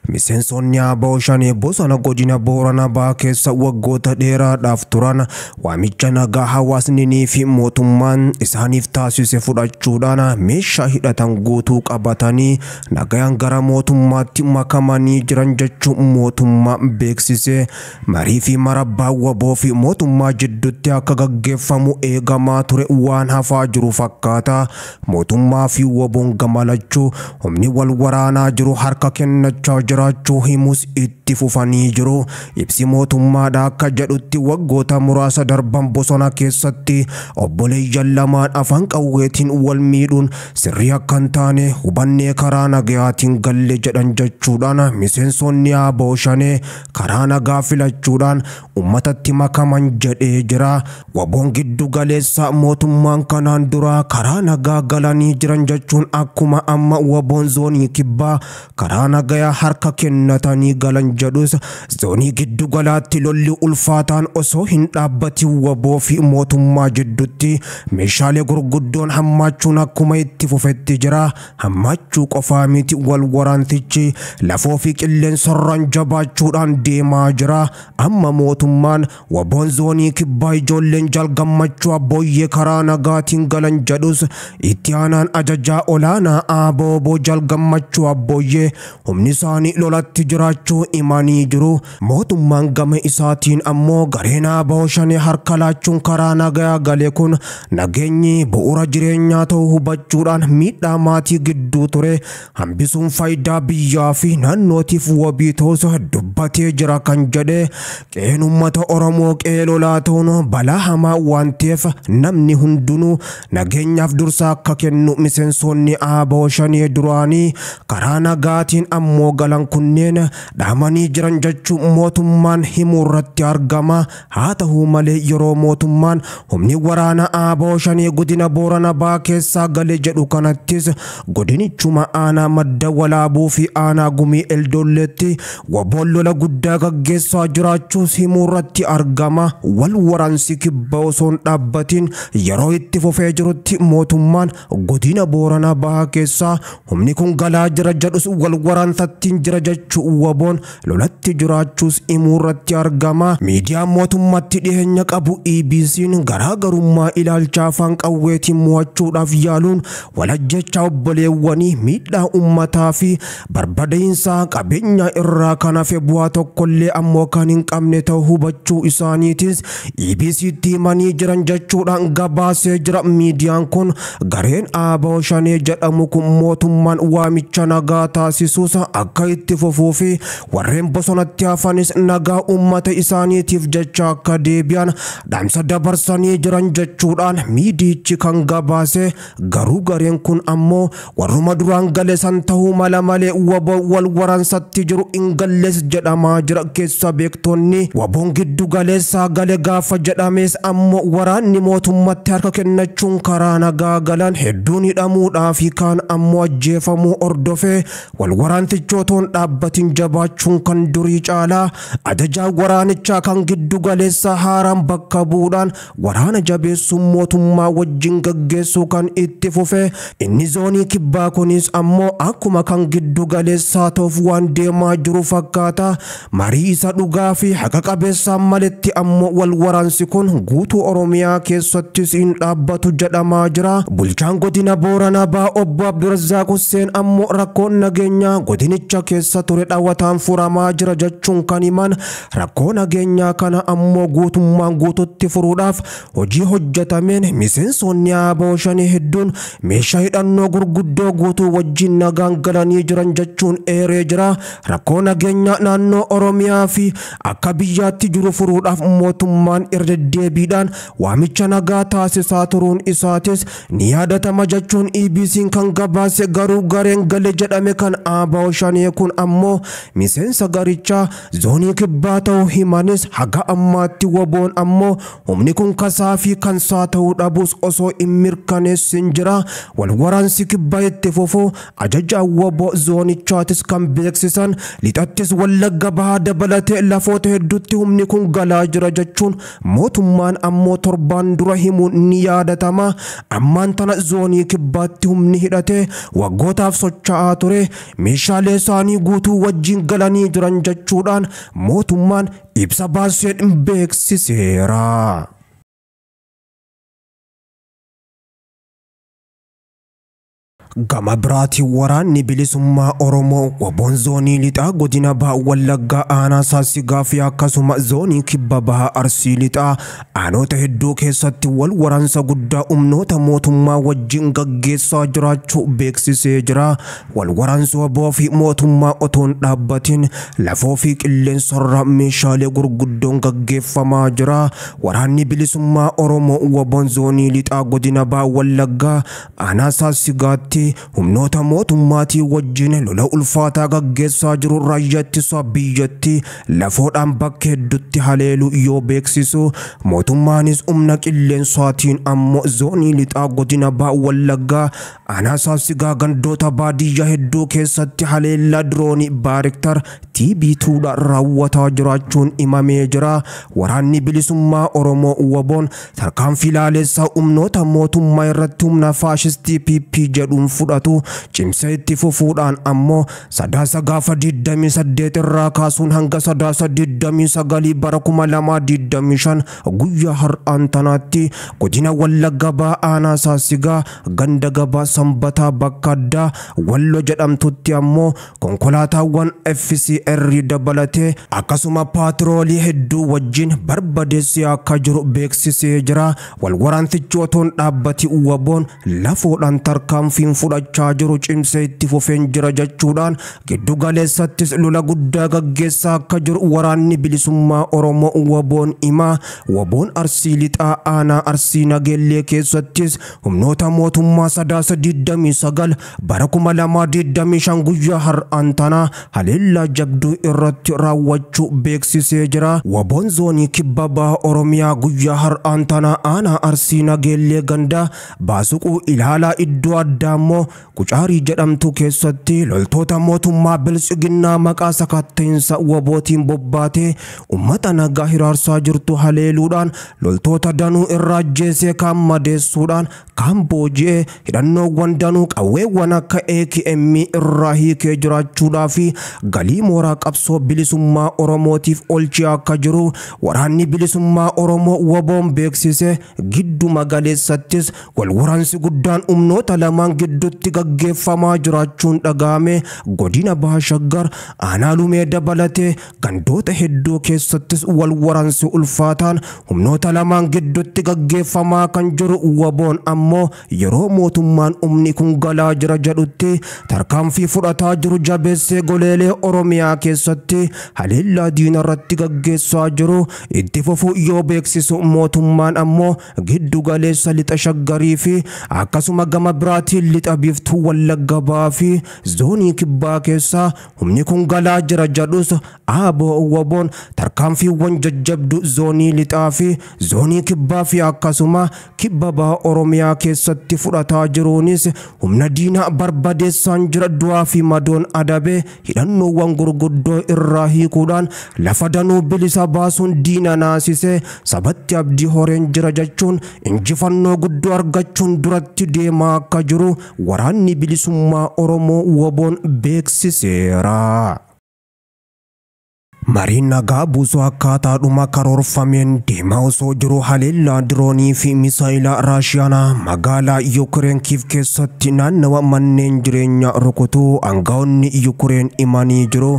Miseensonni ABO shanii bosona godina Booranaa Bahaa keessa waggoota dheeraadhaaf turan waamicha nagaa hawaasni fi mootummaan isaaniif taasise fudhachuudhaan meeshaa hidhatan guutuu qabatanii nagayaan gara mootummaatti makamanii jiran jechuun mootummaa beeksise. Marii fi marabbaa waboo fi mootummaa jidduutti akka gaggeeffamu eegamaa ture waan hafaa jiru fakkaata. Mootummaa fi waboon gamalachuu humni wal waraanaa jiru harka kennachaa jiraachuu himus itti fufanii jiru. Ibsi mootummaadhaa akka jedhutti waggoota muraasa darban bosona keessatti obboleeyyan lamaan afaan qawweetiin wal miidhuun sirrii akka hin taane hubannee karaa nagayaatiin galle jedhan jechuudhaan miseensonni ABO shanee karaa nagaa filachuudhaan ummatatti makaman jedhee jira. Waboon giddu galeessa mootummaan kanaan dura karaa nagaa galanii jiran jechuun akkuma amma waboon zoonii kibbaa karaa nagayaa harka kennatanii galan jedhus zoonii giddu galaatti lolli ulfaataan osoo hin dhaabbati waboo fi mootummaa jidduutti meeshaalee gurguddoon hammaachuun akkuma itti fufetti jira. Hammachuu qofaa miti wal waraantichi lafoo fi qilleensarraan jabaachuudhaan deemaa jira. Amma mootummaan waboon zoonii kibbaa ijoolleen jalgammachuu abbooyyee karaa nagaatiin galan jedhus itti aanaan ajajaa olaanaa ABO jalgammachuu abbooyyee humni isaanii lolatti jiraachuu imanii jiru. Mootummaan gama isaatiin ammoo gareen ABO shanee harka laachuun karaa nagayaa gale kun nageenyi bu'uura jireenyaa ta'uu hubachuudhaan miidhaa maatii gidduu ture hambisuun faayidaa biyyaa fi naannootiif wabii ta'us dubbatee jira kan jedhe. Qe'een uummata Oromoo qe'ee lolaa ta'uun balaa hamaa waan ta'eef namni hundinuu nageenyaaf dursa akka kennu miseensonni ABO shanee duraanii karaa nagaatiin ammoo galan kunneen dhaamanii jiran jechuun mootummaan himuu irratti argama. Haa ta'u malee yeroo mootummaan humni waraana ABO shanee godina Booranaa Bahaa keessaa gale jedhu kanattis godinichuma aanaa madda walaabuu fi aanaa gumii Eldolleetti waboon lola guddaa gaggeessaa jiraachuus himuu irratti argama. Wal waraansi kibba osoo hin dhaabbatiin yeroo itti fufee jirutti mootummaan godina Booranaa Bahaa keessaa humni kun galaa jira jedhus wal waraantattiin jira jechuun waboon lolatti jiraachuus himuu irratti argama. Miidiyaan mootummaatti dhiyeenya qabu EBC'n garaagarummaa ilaalcha afaan qawweetiin mo'achuudhaaf yaaluun walajjechaa obboleewwanii miidhaa uummataa fi barbadaa'insa qabeenyaa irraa kan hafe bu'aa tokkollee ammoo kan hin qabne ta'uu hubachuu isaaniitis EBC'tti himanii jiran jechuudhaan gabaasee jira. Miidiyaan kun gareen ABO shanee jedhamu kun mootummaan waamicha nagaa taasisuus akka itti fufuu fi warreen bosonatti hafanis nagaa uummata isaaniitiif jecha akka deebi'an dhaamsa dabarsanii jiran jechuudhaan miidiyichi kan gabaase. Garuu gareen kun ammoo warruma duraan gale san ta'uu mala malee waboon wal waraansatti jiru hin galles jedhamaa jira keessa beektonni. Waboon giddu galeessaa gale gaafa jedhames ammoo waraanni mootummatti harka kennachuun karaa nagaa galan hedduun hidhamuudhaa fi kaan ammoo ajjeefamuu ordofee wal waraantichootoon dhaabbatiin jabaachuun kan durii caalaa. Ajajaa waraanichaa kan giddu galeessaa haaraan bakka bu'uudhaan waraana jabeessuun mootummaa wajjin gaggeessuu kan itti fufe. Inni zoonii kibbaa kunis ammoo akkuma kan giddu galeessaa ta'uuf waan deemaa jiru fakkaata. Marii isa dhugaa fi haqa qabeessaan maletti ammoo wal waraansi kun guutuu Oromiyaa keessattis hin dhaabbatu jedhamaa jira. Bulchaan godina Booranaa Bahaa obbo Abdurazaaq Hussein ammoo rakkoon nageenyaa godinicha keessa ture dhawataan furamaa jira jechuun kan himan. Rakkoo nageenyaa kana ammoo guutummaan guututti furuudhaaf hojii hojjetameen miseensonni ABO shanee hedduun meeshaa hidhannoo gurguddoo guutuu wajjin nagaan galanii jiran jechuun eeree jira. Rakkoo nageenyaa naannoo Oromiyaa fi akka biyyaatti jiru furuudhaaf mootummaan irra deebiidhaan waamicha nagaa taasisaa turuun isaatis ni yaadatama jechuun EBC'n kan gabaase. Garuu gareen gale jedhame kan ABO shanee kun ammoo miseensa garichaa zoonii kibbaa ta'uu himanis haga ammaatti waboon ammoo humni kun kasaa fi kansaa ta'uu dhabus osoo hin mirkaneessin jira. Wal waraansi kibbaa itti fufuu ajajaa waboo zoonichaatis kan beeksisan. Lixattis Wallagga Bahaa dabalatee lafoota hedduutti humni kun galaa jira jechuun mootummaan ammoo torbaan dura himuun ni yaadatama. Ammaan tana zoonii kibbaatti humni hidhatee waggootaaf socho'aa ture. Meeshaalee isaa isaanii guutuu wajjin galanii jiran jechuudhaan mootummaan ibsa baasee beeksiseera. Gama biraatiin waraanni bilisummaa Oromoo waboon zoonii lixaa godina Baha Wallaggaa aanaa Saasigaa fi akkasuma zoonii kibba Baha Arsii lixaa aanota hedduu keessatti wal waraansa guddaa humnoota mootummaa wajjin gaggeessaa jiraachuu beeksisee jira. Wal waraansi waboo fi mootummaa otoon dhaabbatiin lafoo fi qilleensarra meeshaalee gurguddoon gaggeeffamaa jira. Waraanni bilisummaa Oromoo waboon zoonii lixaa godina Baha Wallaggaa aanaa Saasigaatti humnoota mootummaatii wajjin lola ulfaataa gaggeessaa jiru raayyaa ittisa biyyattii lafoodhaan bakka hedduutti haleelu yoo beeksisu mootummaanis humna qilleensaatiin ammoo zoonii lixaa godina Baha Wallaggaa aanaa Saasigaa gandoota baadiyyaa hedduu keessatti haleellaa diroonii Baarektar TB2 raawwataa jiraachuun himamee jira. Waraanni bilisummaa Oromoo waboon tarkaanfii laalessaa humnoota mootummaa irratti humna faashistii PP jedhuun fudhatu cimsee itti fufuudhaan ammoo sadaasa gaafa 28 irraa kaasuun hanga sadaasa 29 bara 2025 guyyaa har'aan tanaatti godina Wallagga Bahaa aanaa Saasigaa ganda gabaa Sanbataa bakka addaa Walloo jedhamtutti ammoo konkolaataawwan FCR dabalatee akkasuma paatroolii hedduu wajjin barbadeessee akka jiru beeksisee jira. Wal waraansichi otoon dhaabbati waboon lafoodhaan tarkaanfiin fudhachaa jiru cimsee itti fufeen jira jechuudhaan giddu galeessattis lola guddaa gaggeessaa akka jiru waraanni bilisummaa Oromoo waboon himaa. Waboon Arsii lixaa aanaa Arsii Nageellee keessattis humnoota mootummaa sadaasa 29 bara 2025 guyyaa har'aan tanaa haleellaa jabduu irratti raawwachuu beeksisee jira. Waboon zoonii kibba Baha Oromiyaa guyyaa har'aan tanaa aanaa Arsii Nageellee ganda baasuquu ilaalaa iddoo addaa ammoo Qucaarii jedhamtu keessatti loltoota mootummaa bilisiginnaa maqaa sakatta'insa wabootiin bobbaatee ummata nagaa hiraarsaa jirtu haleeluudhaan loltoota danuu irraa ajjeesee kaan madeessuudhaan kaan booji'ee hidhannoowwan danuu qawweewwan akka AKM irraa hiikee jiraachuudhaa fi galii mooraa qabsoo bilisummaa Oromootiif olchee akka jiru waraanni bilisummaa Oromoo waboon beeksise. Giddu magaleessattis wal waraansi guddaan humnoota lamaan gidduutti gaggeeffamaa jiraachuun dhagahame. Godina Baha Shaggar aanaa Lumee dabalatee gandoota hedduu keessattis wal waraansi ulfaataan humnoota lamaan gidduutti gaggeeffamaa kan jiru waboon ammoo yeroo mootummaan humni kun galaa jira jedhutti tarkaanfii fudhataa jiru jabeessee goleelee Oromiyaa keessatti haleellaa diina irratti gaggeessaa jiru itti fufuu yoo beeksisu mootummaan ammoo giddu galeessa lixa Shaggarii fi akkasuma gama biraatiin lixa biiftuu Wallagga Bahaa fi zoonii kibbaa keessaa humni kun galaa jira jedhus aaboo waboon tarkaanfiiwwan jajjabduu zoonii lixaa fi zoonii kibbaa fi akkasuma kibba Baha Oromiyaa keessatti fudhataa jiruunis humna diinaa barbadeessaan jira. Du'aa fi madoon adabee hidhannoowwan gurguddoo irraa hiikuudhaan lafa danuu bilisa baasuun diina naasisee sabatti abdii horeen jira jechuun injifannoo guddoo argachuun duratti deemaa akka jiru waraanni bilisummaa Oromoo waboon beeksiseera. Mariin nagaa buusuu akkaataadhuma karoorfameen deemaa osoo jiru haleellaa diroonii fi misaayilaa Raashiyaa magaalaa Yuukireen Kiiv keessatti naannawa manneen jireenyaa rukutuu aangaa'onni Yuukireen himanii jiru.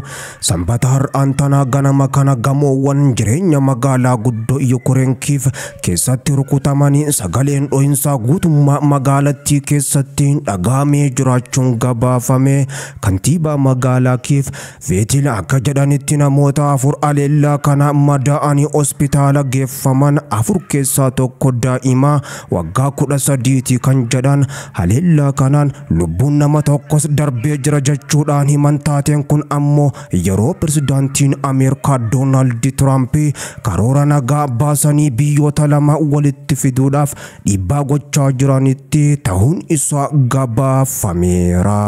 Sanbata har'aan tanaa ganama kana gamoowwan jireenya magaalaa guddoo Yuukireen Kiiv keessatti rukutamanii sagaleen dho'insaa guutummaa magaalattii keessatti dhagahamee jiraachuun gabaafame. Kantiibaa magaalaa Kiiv Veetila akka jedhanitti namoota afur haleellaa kana madaa'anii hospitaala geeffaman. Afur keessaa tokko daa'ima waggaa 13 kan jedhan haleellaa kanaan lubbuun nama tokkos darbee jira jechuudhaan himan. Taateen kun ammoo yeroo pirezidaantiin Ameerikaa Doonaald Tiraamp karoora nagaa baasanii biyyoota lama walitti fiduudhaaf dhiibbaa gochaa jiranitti ta'uun isaa gabaafameera.